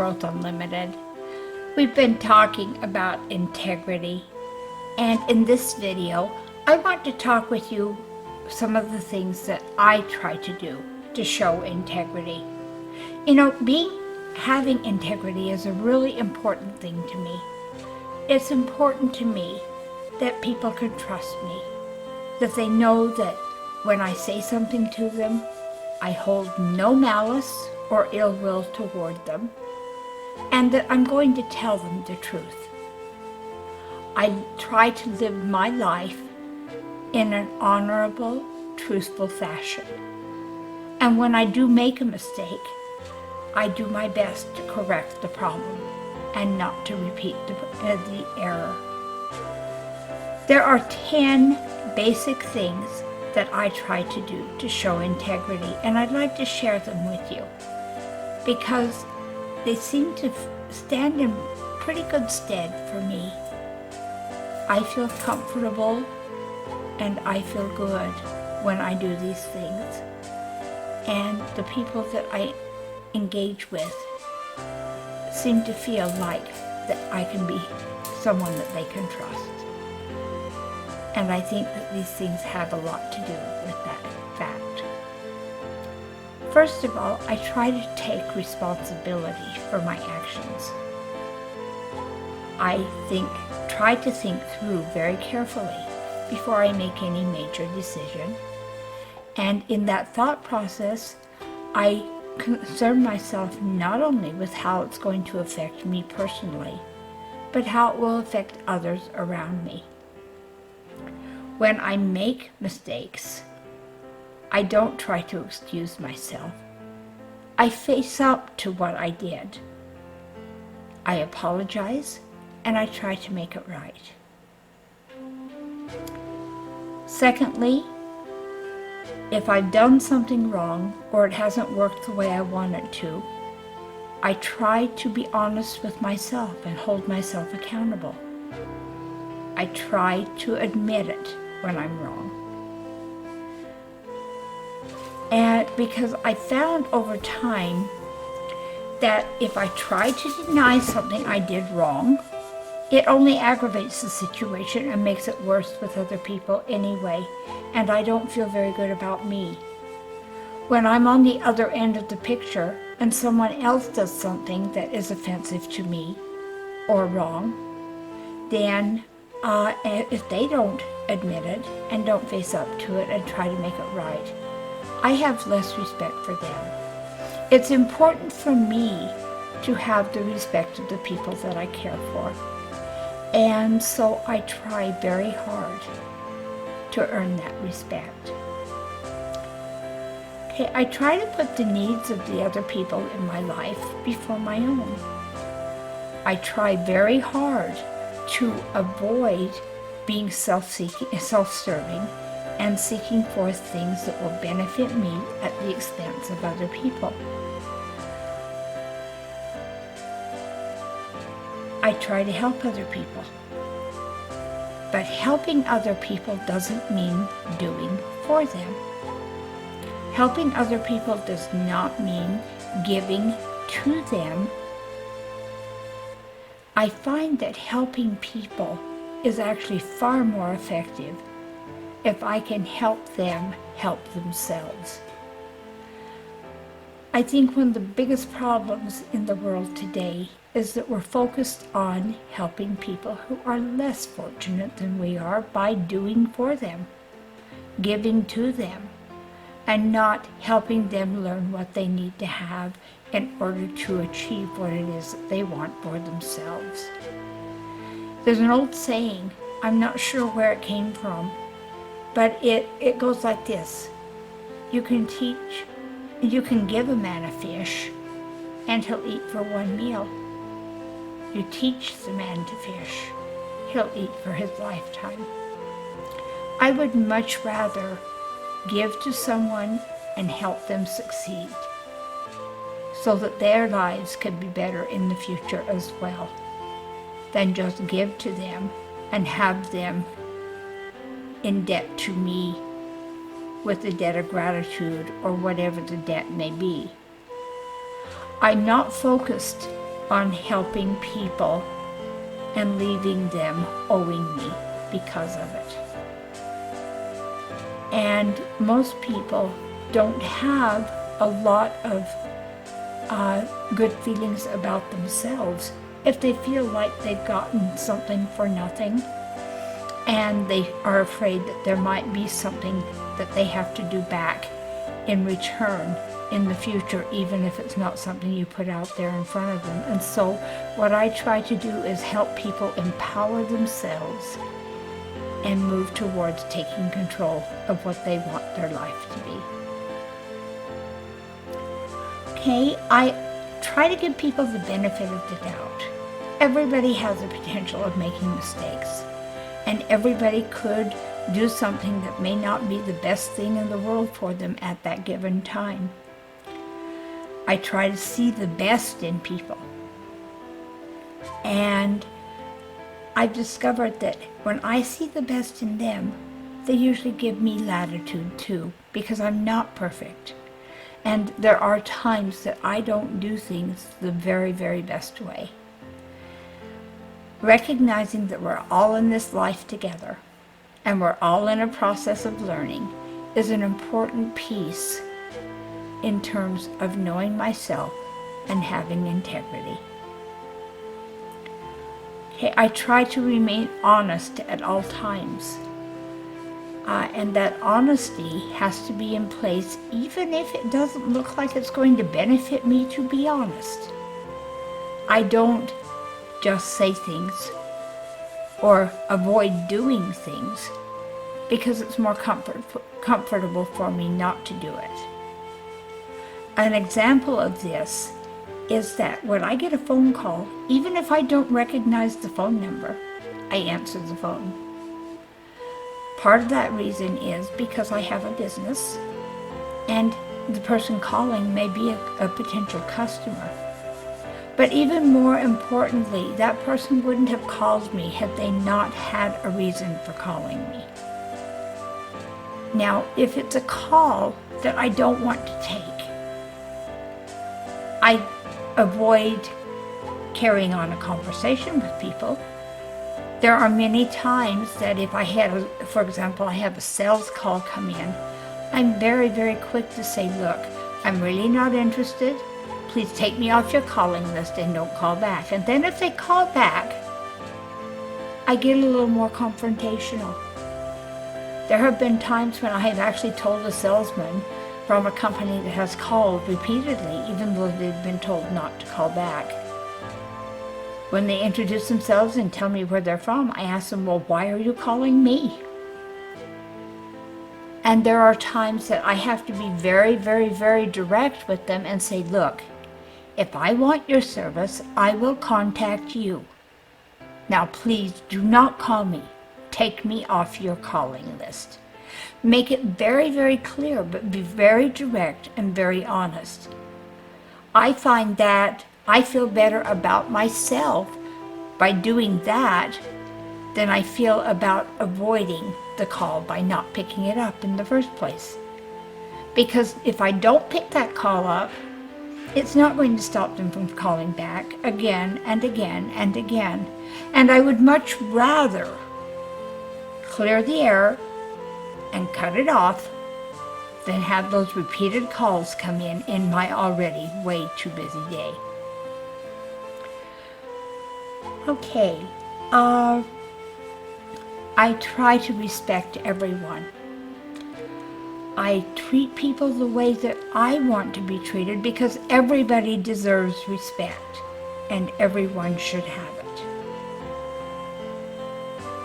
Growth Unlimited. We've been talking about integrity, and in this video, I want to talk with you some of the things that I try to do to show integrity. You know, having integrity is a really important thing to me. It's important to me that people can trust me, that they know that when I say something to them, I hold no malice or ill will toward them, and that I'm going to tell them the truth. I try to live my life in an honorable, truthful fashion. And when I do make a mistake, I do my best to correct the problem and not to repeat the error. There are 10 basic things that I try to do to show integrity, and I'd like to share them with you because they seem to stand in pretty good stead for me. I feel comfortable and I feel good when I do these things, and the people that I engage with seem to feel like that I can be someone that they can trust. And I think that these things have a lot to do with that fact. First of all, I try to take responsibility for my actions. I try to think through very carefully before I make any major decision. And in that thought process, I concern myself not only with how it's going to affect me personally, but how it will affect others around me. When I make mistakes, I don't try to excuse myself. I face up to what I did. I apologize, and I try to make it right. Secondly, if I've done something wrong or it hasn't worked the way I want it to, I try to be honest with myself and hold myself accountable. I try to admit it when I'm wrong. And because I found over time that if I try to deny something I did wrong, it only aggravates the situation and makes it worse with other people anyway, and I don't feel very good about me. When I'm on the other end of the picture and someone else does something that is offensive to me or wrong, then if they don't admit it and don't face up to it and try to make it right, I have less respect for them. It's important for me to have the respect of the people that I care for. And so I try very hard to earn that respect. Okay, I try to put the needs of the other people in my life before my own. I try very hard to avoid being self-serving and seeking for things that will benefit me at the expense of other people. I try to help other people. But helping other people doesn't mean doing for them. Helping other people does not mean giving to them. I find that helping people is actually far more effective if I can help them help themselves. I think one of the biggest problems in the world today is that we're focused on helping people who are less fortunate than we are by doing for them, giving to them, and not helping them learn what they need to have in order to achieve what it is that they want for themselves. There's an old saying, I'm not sure where it came from, but it goes like this. You can give a man a fish and he'll eat for one meal. You teach the man to fish, he'll eat for his lifetime. I would much rather give to someone and help them succeed so that their lives can be better in the future as well, than just give to them and have them in debt to me with the debt of gratitude or whatever the debt may be. I'm not focused on helping people and leaving them owing me because of it. And most people don't have a lot of good feelings about themselves if they feel like they've gotten something for nothing, and they are afraid that there might be something that they have to do back in return in the future, even if it's not something you put out there in front of them. And so what I try to do is help people empower themselves and move towards taking control of what they want their life to be. Okay, I try to give people the benefit of the doubt. Everybody has the potential of making mistakes, and everybody could do something that may not be the best thing in the world for them at that given time. I try to see the best in people. And I've discovered that when I see the best in them, they usually give me latitude too, because I'm not perfect. And there are times that I don't do things the very, very best way. Recognizing that we're all in this life together, and we're all in a process of learning, is an important piece in terms of knowing myself and having integrity. Okay, I try to remain honest at all times. And that honesty has to be in place even if it doesn't look like it's going to benefit me to be honest. I don't just say things or avoid doing things because it's more comfortable for me not to do it. An example of this is that when I get a phone call, even if I don't recognize the phone number, I answer the phone. Part of that reason is because I have a business, and the person calling may be a potential customer. But even more importantly, that person wouldn't have called me had they not had a reason for calling me. Now, if it's a call that I don't want to take, I avoid carrying on a conversation with people. There are many times that if I had, for example, I have a sales call come in, I'm very, very quick to say, look, I'm really not interested. Please take me off your calling list and don't call back. And then if they call back, I get a little more confrontational. There have been times when I have actually told a salesman from a company that has called repeatedly, even though they've been told not to call back. When they introduce themselves and tell me where they're from, I ask them, well, why are you calling me? And there are times that I have to be very, very, very direct with them and say, look, if I want your service, I will contact you. Now, please do not call me. Take me off your calling list. Make it very, very clear, but be very direct and very honest. I find that I feel better about myself by doing that than I feel about avoiding the call by not picking it up in the first place. Because if I don't pick that call up, it's not going to stop them from calling back again and again and again. And I would much rather clear the air and cut it off than have those repeated calls come in my already way too busy day. Okay, I try to respect everyone. I treat people the way that I want to be treated because everybody deserves respect and everyone should have it.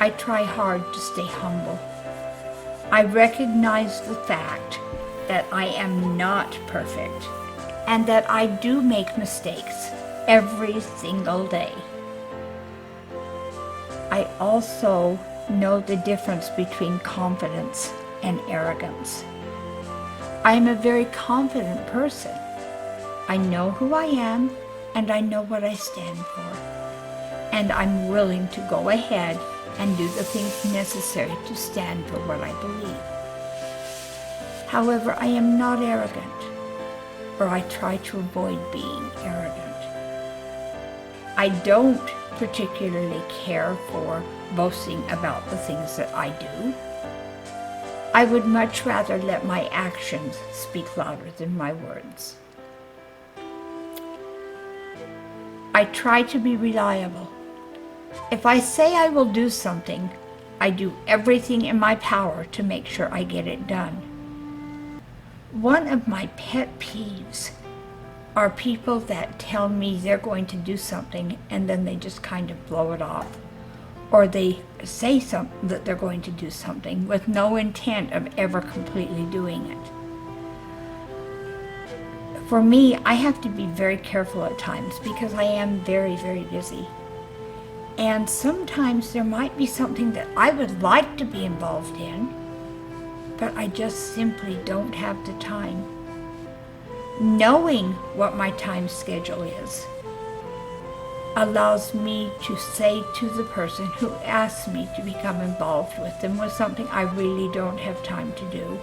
I try hard to stay humble. I recognize the fact that I am not perfect and that I do make mistakes every single day. I also know the difference between confidence and arrogance. I am a very confident person. I know who I am and I know what I stand for. And I'm willing to go ahead and do the things necessary to stand for what I believe. However, I am not arrogant, or I try to avoid being arrogant. I don't particularly care for boasting about the things that I do. I would much rather let my actions speak louder than my words. I try to be reliable. If I say I will do something, I do everything in my power to make sure I get it done. One of my pet peeves are people that tell me they're going to do something and then they just kind of blow it off. Or they say that they're going to do something with no intent of ever completely doing it. For me, I have to be very careful at times because I am very, very busy. And sometimes there might be something that I would like to be involved in, but I just simply don't have the time. Knowing what my time schedule is allows me to say to the person who asks me to become involved with them with something I really don't have time to do.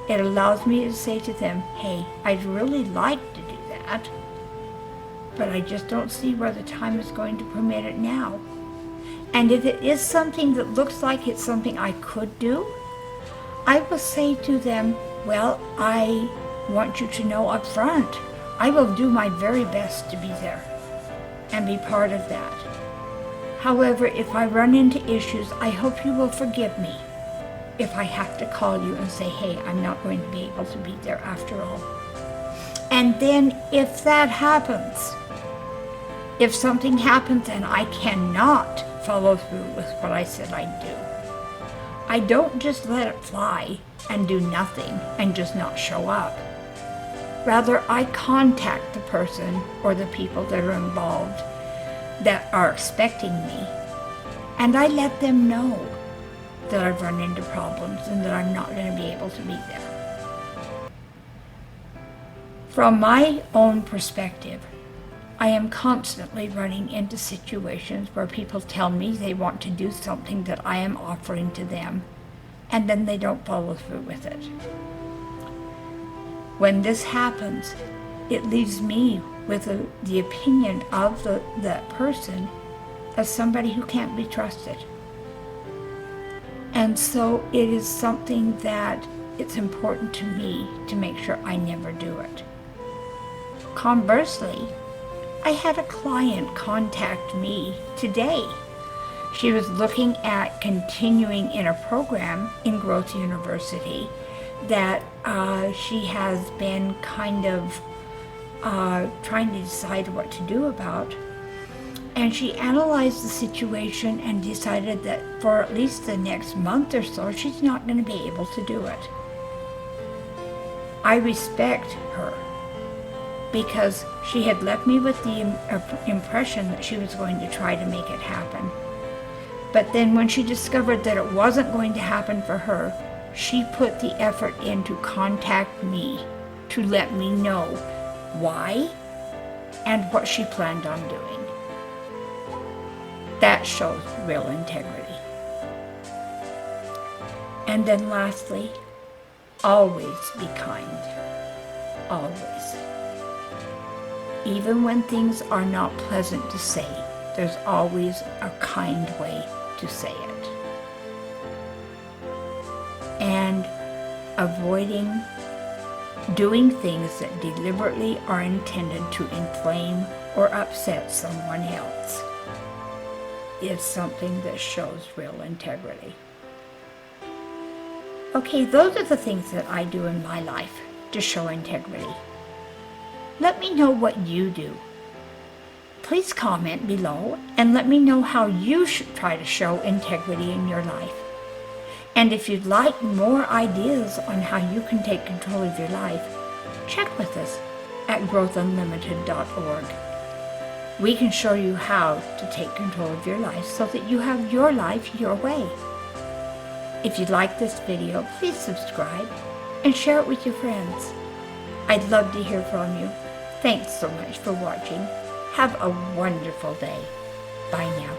It allows me to say to them, hey, I'd really like to do that, but I just don't see where the time is going to permit it now. And if it is something that looks like it's something I could do, I will say to them, well, I want you to know up front, I will do my very best to be there and be part of that. However, if I run into issues, I hope you will forgive me if I have to call you and say, hey, I'm not going to be able to be there after all. And then if that happens, if something happens and I cannot follow through with what I said I'd do, I don't just let it fly and do nothing and just not show up. Rather, I contact the person or the people that are involved that are expecting me, and I let them know that I've run into problems and that I'm not going to be able to be there. From my own perspective, I am constantly running into situations where people tell me they want to do something that I am offering to them, and then they don't follow through with it. When this happens, it leaves me with the opinion of that person as somebody who can't be trusted. And so it is something that it's important to me to make sure I never do it. Conversely, I had a client contact me today. She was looking at continuing in a program in Growth University that she has been kind of trying to decide what to do about. And she analyzed the situation and decided that for at least the next month or so, she's not going to be able to do it. I respect her because she had left me with the impression that she was going to try to make it happen. But then when she discovered that it wasn't going to happen for her, she put the effort in to contact me to let me know why and what she planned on doing. That shows real integrity. And then lastly, always be kind. Always. Even when things are not pleasant to say, there's always a kind way to say it. And avoiding doing things that deliberately are intended to inflame or upset someone else is something that shows real integrity. Okay, those are the things that I do in my life to show integrity. Let me know what you do. Please comment below and let me know how you should try to show integrity in your life. And if you'd like more ideas on how you can take control of your life, check with us at growthunlimited.org. We can show you how to take control of your life so that you have your life your way. If you like this video, please subscribe and share it with your friends. I'd love to hear from you. Thanks so much for watching. Have a wonderful day. Bye now.